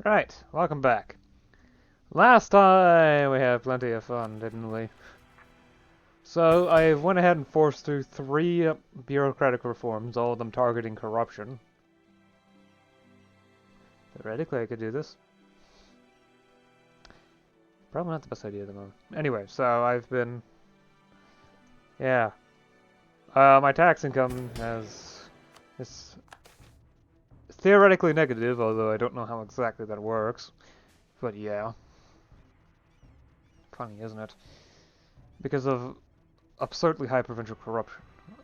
Right, welcome back. Last time we had plenty of fun, didn't we? So I went ahead and forced through three bureaucratic reforms, all of them targeting corruption. Theoretically, I could do this. Probably not the best idea at the moment. Anyway, so I've been... Yeah. My tax income is theoretically negative, although I don't know how exactly that works. But yeah. Funny, isn't it? Because of absurdly high provincial corruption.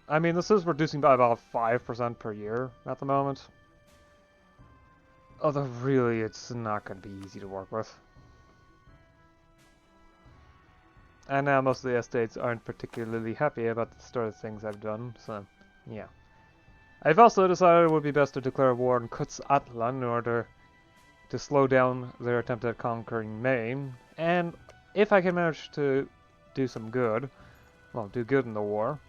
I mean, this is reducing by about 5% per year at the moment. Although, really, it's not going to be easy to work with. And now most of the estates aren't particularly happy about the sort of things I've done, so, yeah. I've also decided it would be best to declare war on Kutzatlan in order to slow down their attempt at conquering Maine, and if I can manage to do some good, well, do good in the war,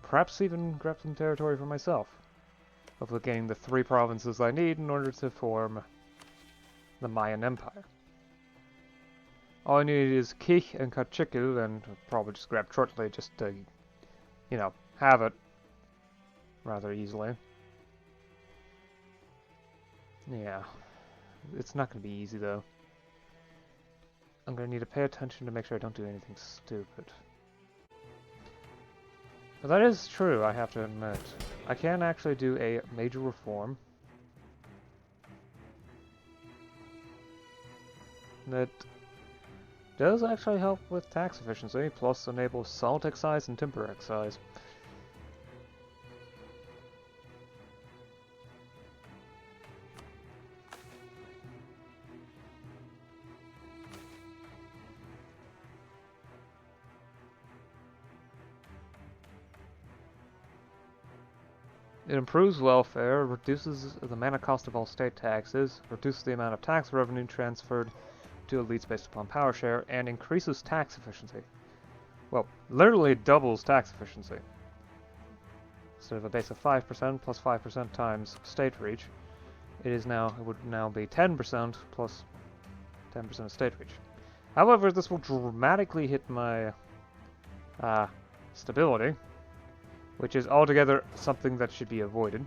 perhaps even grab some territory for myself. Hopefully gaining the 3 provinces I need in order to form the Mayan Empire. All I need is Kich and Kachikil, and I'll probably just grab shortly just to, you know, have it rather easily. Yeah, it's not going to be easy though. I'm going to need to pay attention to make sure I don't do anything stupid. But that is true, I have to admit. I can actually do a major reform that does actually help with tax efficiency, plus enables salt excise and timber excise. It improves welfare, reduces the mana cost of all state taxes, reduces the amount of tax revenue transferred to elites based upon power share, and increases tax efficiency. Well, literally doubles tax efficiency. Instead of a base of 5% plus 5% times state reach, it would now be 10% plus 10% of state reach. However, this will dramatically hit my stability, which is altogether something that should be avoided.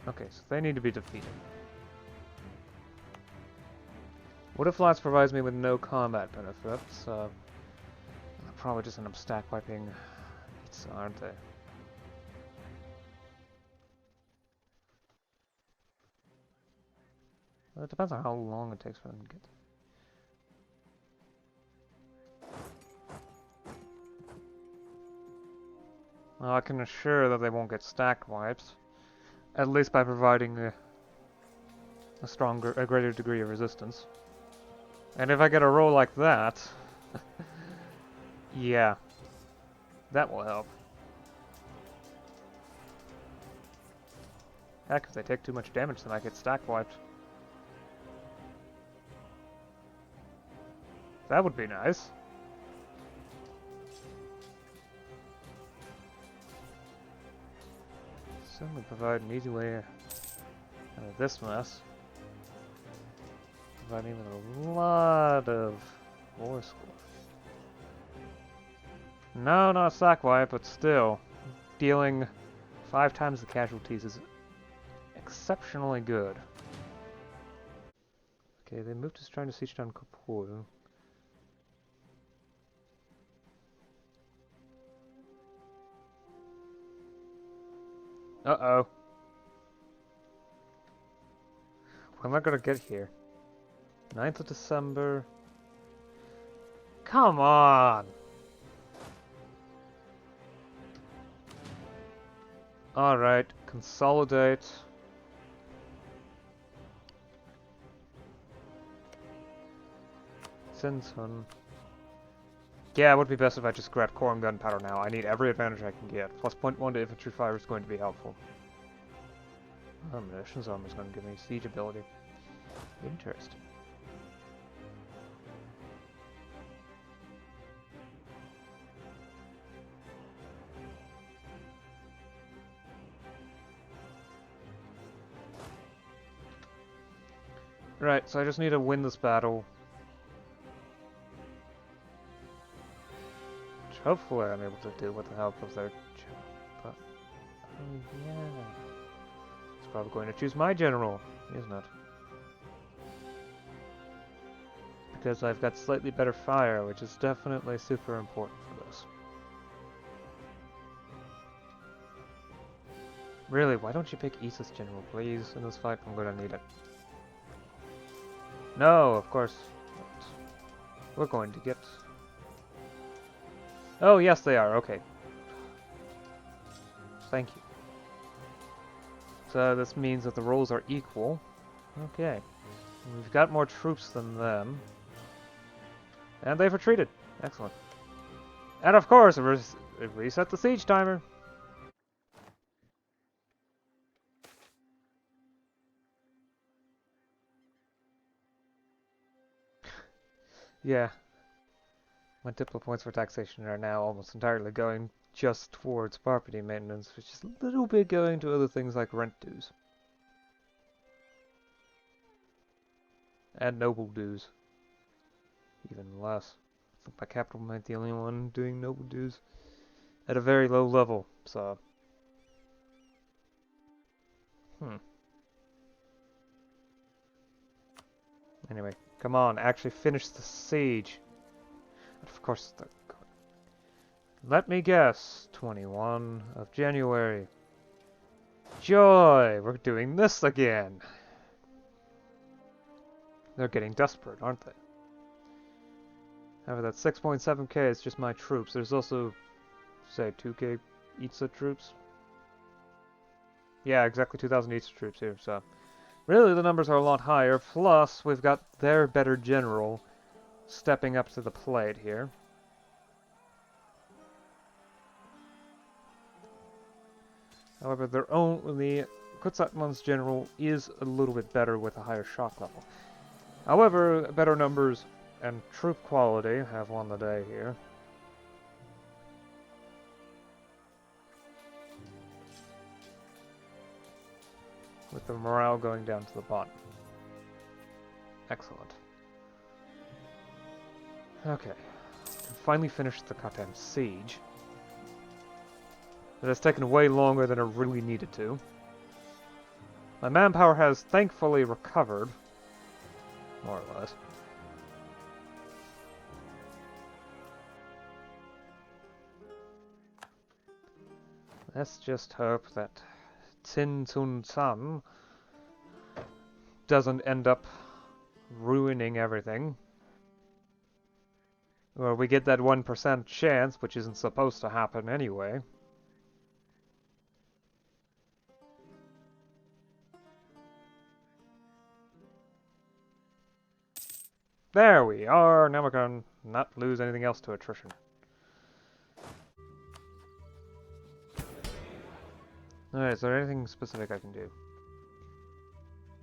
Okay, so they need to be defeated. What if Flats provides me with no combat benefits? They'll probably just end up stack wiping elites, aren't they? Well, it depends on how long it takes for them to get there. Well, I can assure that they won't get stack wipes, at least by providing a greater degree of resistance. And if I get a roll like that, yeah, that will help. Heck, if they take too much damage, then I get stack wiped. That would be nice. Certainly provide an easy way out of this mess. Provide me with a lot of war score. No, not a sack wipe, but still, dealing 5 times the casualties is exceptionally good. Okay, they moved to trying to siege down Kapur. Uh-oh. When am I gonna get here? 9th of December. Come on! Alright, consolidate. Sinsun. Yeah, it would be best if I just grabbed core and gunpowder now. I need every advantage I can get. Plus 0.1 to infantry fire is going to be helpful. Munitions armor is going to give me siege ability. Interesting. Right, so I just need to win this battle. Which hopefully I'm able to do with the help of their general. But, oh yeah. It's probably going to choose my general, isn't it? Because I've got slightly better fire, which is definitely super important for this. Really, why don't you pick Issa's general, please? In this fight, I'm gonna need it. No, of course not. We're going to get... Oh, yes, they are. Okay. Thank you. So this means that the roles are equal. Okay. We've got more troops than them. And they've retreated. Excellent. And of course, it reset the siege timer. Yeah. My diplo points for taxation are now almost entirely going just towards property maintenance, which is a little bit going to other things like rent dues. And noble dues. Even less. I think my capital might be the only one doing noble dues at a very low level, so... Anyway, come on, actually finish the siege. And of course, let me guess, 21 of January. Joy! We're doing this again! They're getting desperate, aren't they? However, that 6.7k is just my troops. There's also, say, 2k Itza troops. Yeah, exactly 2,000 Itza troops here, so... Really, the numbers are a lot higher, plus we've got their better general stepping up to the plate here. However, the Kutsatman's general is a little bit better with a higher shock level. However, better numbers and troop quality have won the day here. With the morale going down to the bottom. Excellent. Okay. Finally finished the goddamn siege. It has taken way longer than it really needed to. My manpower has thankfully recovered. More or less. Let's just hope that Tin Tun San doesn't end up ruining everything. Or we get that 1% chance, which isn't supposed to happen anyway. There we are! Now we can not lose anything else to attrition. Alright, is there anything specific I can do?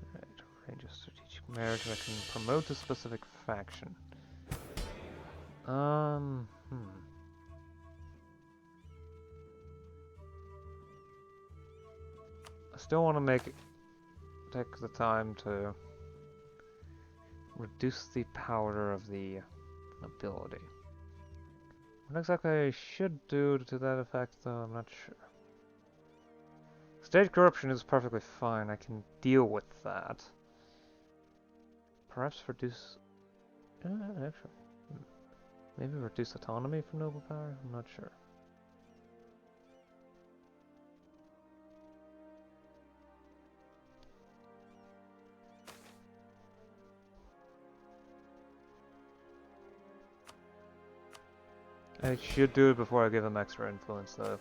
Alright, range of strategic merit I can promote a specific faction. I still want to take the time to reduce the power of the ability. What exactly I should do to that effect, though, I'm not sure. State corruption is perfectly fine, I can deal with that. Perhaps reduce... actually... Maybe reduce autonomy for noble power? I'm not sure. I should do it before I give him extra influence, though.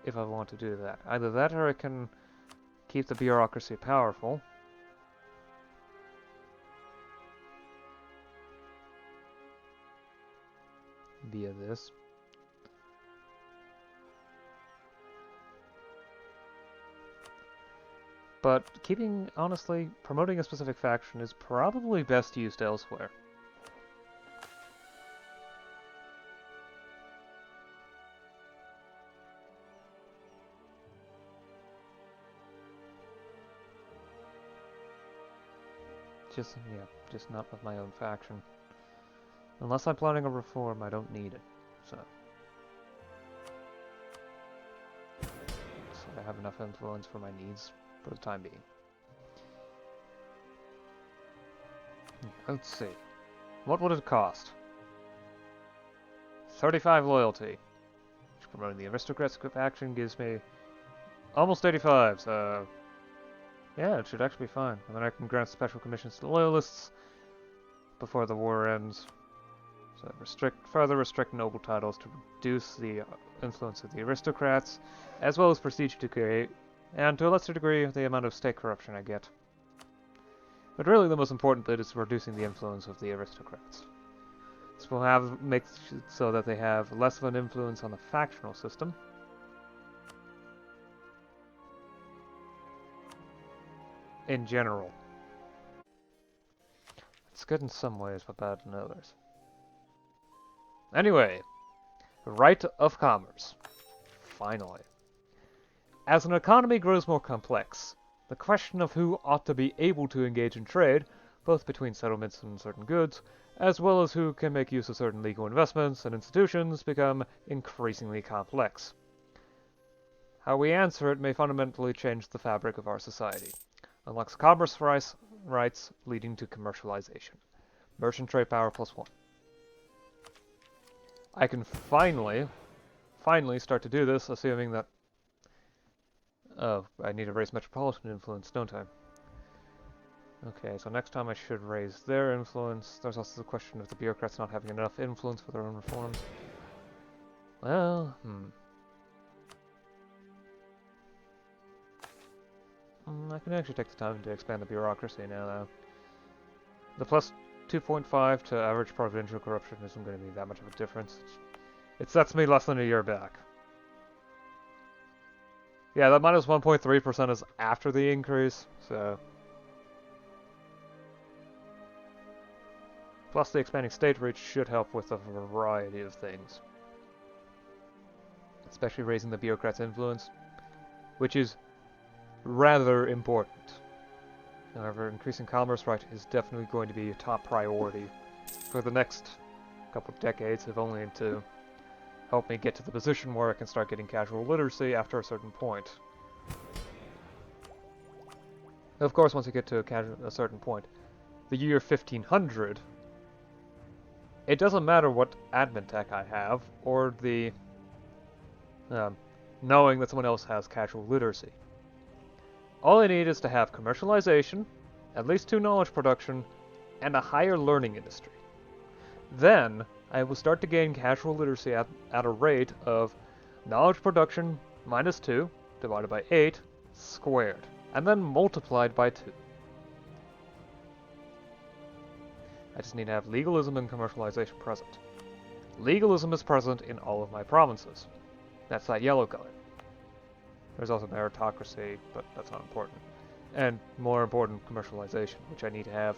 If I want to do that. Either that or I can keep the bureaucracy powerful. Via this. But honestly, promoting a specific faction is probably best used elsewhere. just not of my own faction. Unless I'm planning a reform, I don't need it. So I have enough influence for my needs for the time being. Let's see. What would it cost? 35 loyalty. Promoting the aristocrats faction gives me almost 85, so yeah, it should actually be fine. And then I can grant special commissions to loyalists before the war ends. So further restrict noble titles to reduce the influence of the aristocrats, as well as prestige decay, and to a lesser degree the amount of state corruption I get. But really the most important bit is reducing the influence of the aristocrats. This will make it so that they have less of an influence on the factional system. In general. It's good in some ways, but bad in others. Anyway, right of commerce. Finally. As an economy grows more complex, the question of who ought to be able to engage in trade, both between settlements and certain goods, as well as who can make use of certain legal investments and institutions, become increasingly complex. How we answer it may fundamentally change the fabric of our society. Unlocks commerce rights leading to commercialization. Merchant trade power +1. I can finally start to do this, assuming that... Oh, I need to raise metropolitan influence, don't I? Okay, so next time I should raise their influence. There's also the question of the bureaucrats not having enough influence for their own reforms. Well, I can actually take the time to expand the bureaucracy now, though. The plus 2.5 to average provincial corruption isn't going to be that much of a difference. It sets me less than a year back. Yeah, that minus 1.3% is after the increase, so... Plus the expanding state reach should help with a variety of things. Especially raising the bureaucrats' influence, which is rather important. However, increasing commerce right is definitely going to be a top priority for the next couple of decades, if only to help me get to the position where I can start getting casual literacy after a certain point. Of course, once I get to a certain point, the year 1500, it doesn't matter what admin tech I have, or the knowing that someone else has casual literacy. All I need is to have commercialization, at least 2 knowledge production, and a higher learning industry. Then, I will start to gain casual literacy at a rate of knowledge production minus 2 divided by 8 squared, and then multiplied by 2. I just need to have legalism and commercialization present. Legalism is present in all of my provinces. That's that yellow color. There's also meritocracy, but that's not important. And more important, commercialization, which I need to have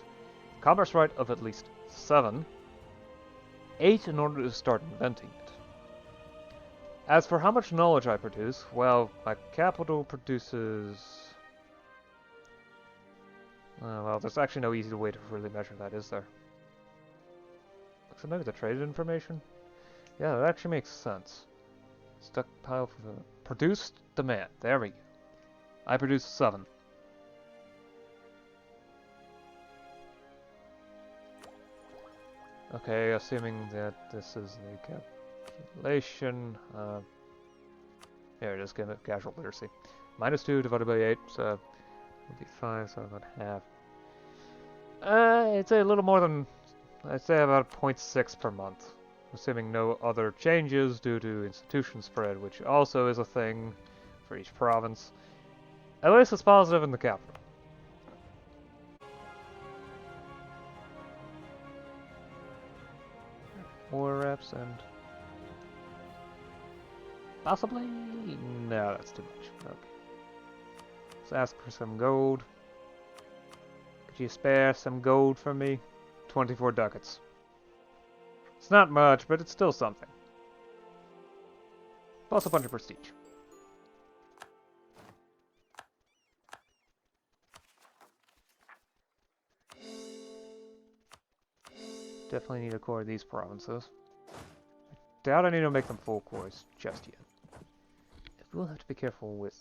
commerce right of at least 7, 8 in order to start inventing it. As for how much knowledge I produce, well, my capital produces... well, there's actually no easy way to really measure that, is there? So maybe the traded information? Yeah, that actually makes sense. Stockpile for produced demand. There we go. I produce 7. Okay, assuming that this is the calculation. Here it is, give it casual literacy. Minus 2 divided by 8, so it'll be 5, so about half. It's a little more than, I'd say about 0.6 per month. Assuming no other changes due to institution spread, which also is a thing for each province. At least it's positive in the capital. War reps and... possibly? No, that's too much. Okay. Let's ask for some gold. Could you spare some gold for me? 24 ducats. It's not much, but it's still something. Plus a bunch of prestige. Definitely need to core these provinces. Doubt I need to make them full cores just yet. We'll have to be careful with...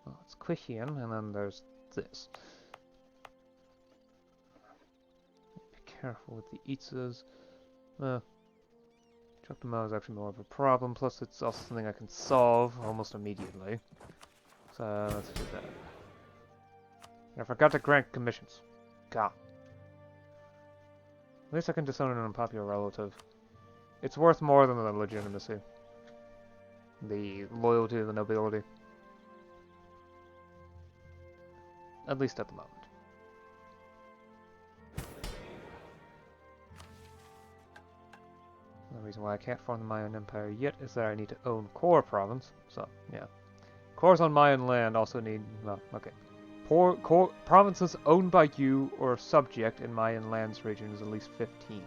Well, it's Quishian, and then there's this. Be careful with the Itzas. Choctaw is actually more of a problem, plus it's also something I can solve almost immediately. So, let's do that. And I forgot to grant commissions. God. At least I can disown an unpopular relative. It's worth more than the legitimacy. The loyalty of the nobility. At least at the moment. The reason why I can't form the Mayan Empire yet is that I need to own core province. So, yeah. Cores on Mayan land also need... Well, okay. Core provinces owned by you or subject in Mayan lands region is at least 15.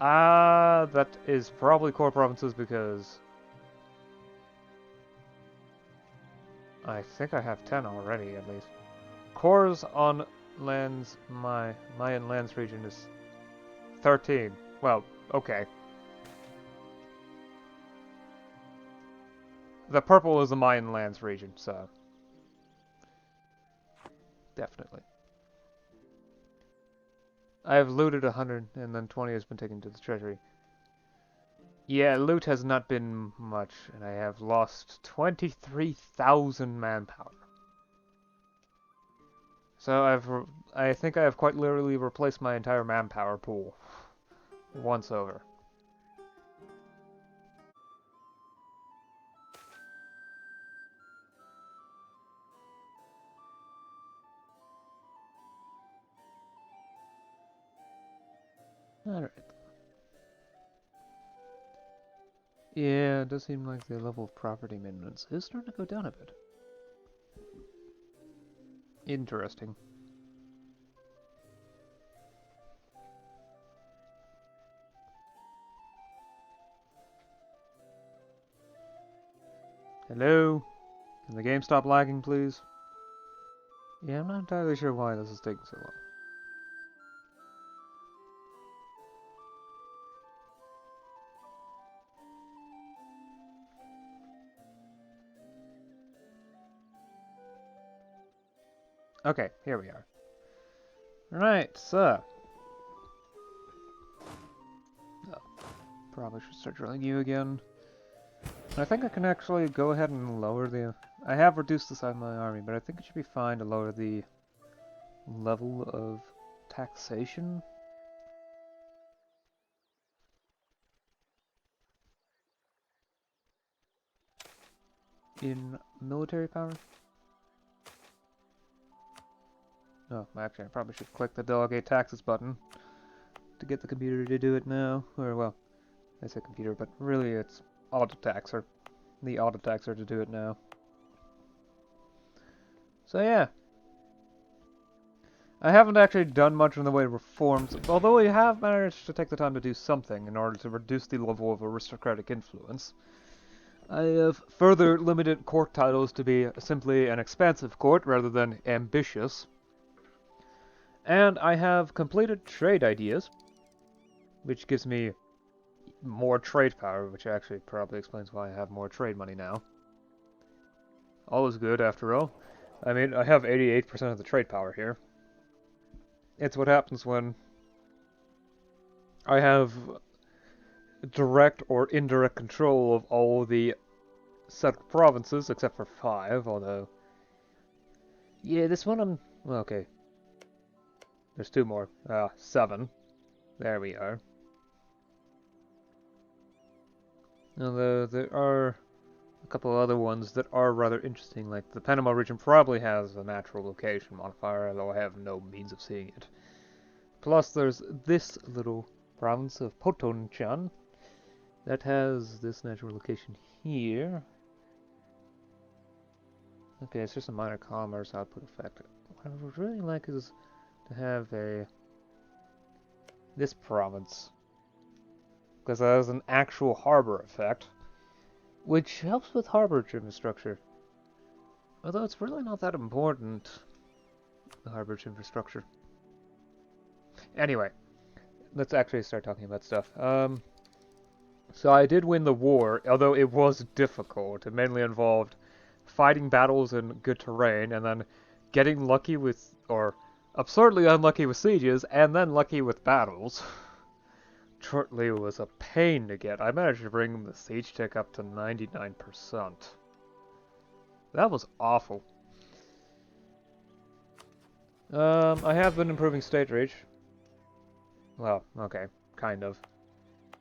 That is probably core provinces because... I think I have 10 already, at least. Cores on lands... Mayan lands region is 13. Well, okay. The purple is the Mayan lands region, so... Definitely. I have looted 100, and then 20 has been taken to the treasury. Yeah, loot has not been much, and I have lost 23,000 manpower. So I think I have quite literally replaced my entire manpower pool. Once over. Alright. Yeah, it does seem like the level of property maintenance is starting to go down a bit. Interesting. Hello? Can the game stop lagging, please? Yeah, I'm not entirely sure why this is taking so long. Okay, here we are. Right, so... Oh, probably should start drilling you again. I think I can actually go ahead and lower the... I have reduced the size of my army, but I think it should be fine to lower the level of taxation. In military power? Oh, actually, I probably should click the delegate taxes button to get the computer to do it now. Or, well, I say computer, but really it's auto-taxer. The auto-taxer to do it now. So, yeah. I haven't actually done much in the way of reforms, although I have managed to take the time to do something in order to reduce the level of aristocratic influence. I have further limited court titles to be simply an expansive court rather than ambitious. And I have completed trade ideas, which gives me more trade power, which actually probably explains why I have more trade money now. All is good, after all. I mean, I have 88% of the trade power here. It's what happens when I have direct or indirect control of all the settled provinces, except for 5, although... Yeah, this one I'm... Well, okay. There's 2 more. 7. There we are. Although there are a couple other ones that are rather interesting, like the Panama region probably has a natural location modifier, although I have no means of seeing it. Plus there's this little province of Potonchan that has this natural location here. Okay, it's just a minor commerce output effect. What I would really like is to have this province, because it has an actual harbor effect, which helps with harbor infrastructure. Although it's really not that important, the harbor infrastructure. Anyway, let's actually start talking about stuff. So I did win the war, although it was difficult. It mainly involved fighting battles in good terrain, and then getting lucky with, or absurdly unlucky with sieges, and then lucky with battles. Shortly was a pain to get. I managed to bring the siege tick up to 99%. That was awful. I have been improving state reach. Well, okay, kind of.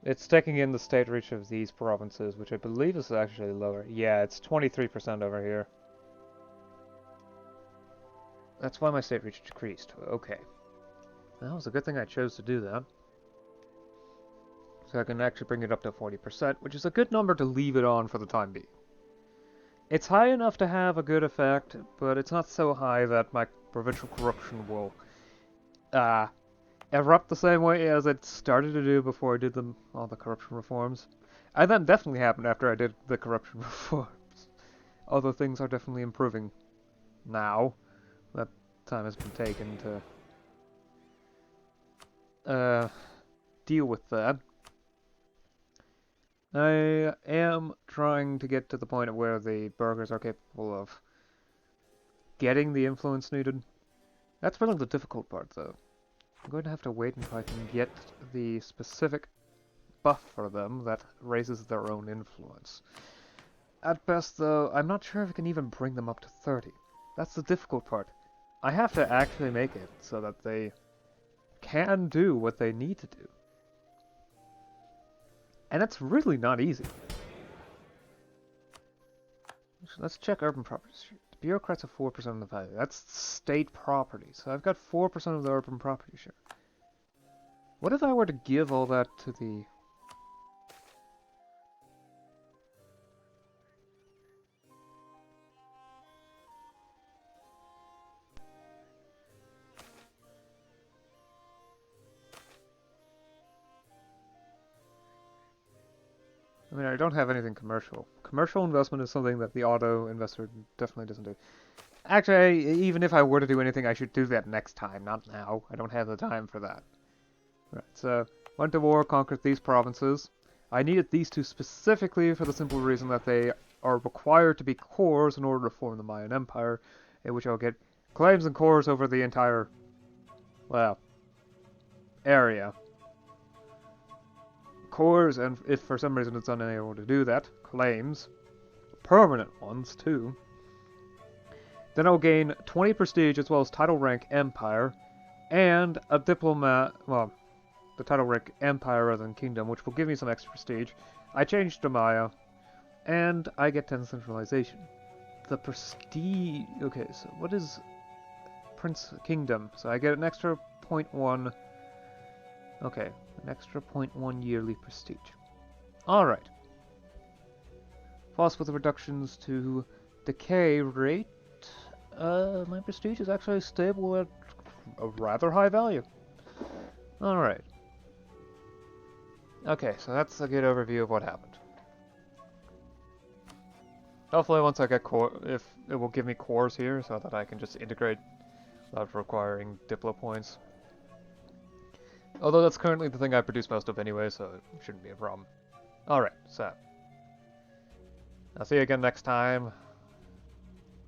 It's taking in the state reach of these provinces, which I believe is actually lower. Yeah, it's 23% over here. That's why my state reach decreased. Okay. That was a good thing I chose to do that. So I can actually bring it up to 40%, which is a good number to leave it on for the time being. It's high enough to have a good effect, but it's not so high that my provincial corruption will erupt the same way as it started to do before I did all the corruption reforms. And that definitely happened after I did the corruption reforms. Although things are definitely improving now. That time has been taken to deal with that. I am trying to get to the point where the Burghers are capable of getting the influence needed. That's really the difficult part, though. I'm going to have to wait until I can get the specific buff for them that raises their own influence. At best, though, I'm not sure if I can even bring them up to 30. That's the difficult part. I have to actually make it so that they can do what they need to do. And that's really not easy. Let's check urban properties. The bureaucrats have 4% of the value. That's state property, so I've got 4% of the urban property share. What if I were to give all that to the... I mean, I don't have anything commercial. Commercial investment is something that the auto investor definitely doesn't do. Actually, even if I were to do anything, I should do that next time, not now. I don't have the time for that. Right, so, went to war, conquered these provinces. I needed these two specifically for the simple reason that they are required to be cores in order to form the Mayan Empire, in which I'll get claims and cores over the entire, well, area. Cores, and if for some reason it's unable to do that, claims, permanent ones too. Then I'll gain 20 prestige as well as title rank Empire, and a diplomat, well, the title rank Empire rather than Kingdom, which will give me some extra prestige. I change to MEIOU, and I get 10 centralization. The prestige, okay, so what is Prince Kingdom? So I get an extra 0.1, okay, an extra 0.1 yearly prestige. Alright. Plus with reductions to decay rate, my prestige is actually stable at a rather high value. Alright. Okay, so that's a good overview of what happened. Hopefully once I get core, if it will give me cores here so that I can just integrate without requiring Diplo points. Although that's currently the thing I produce most of anyway, so it shouldn't be a problem. Alright, so. I'll see you again next time.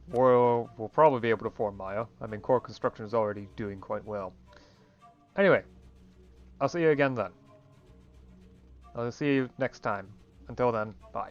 We'll probably be able to form MEIOU. I mean, core construction is already doing quite well. Anyway, I'll see you again then. I'll see you next time. Until then, bye.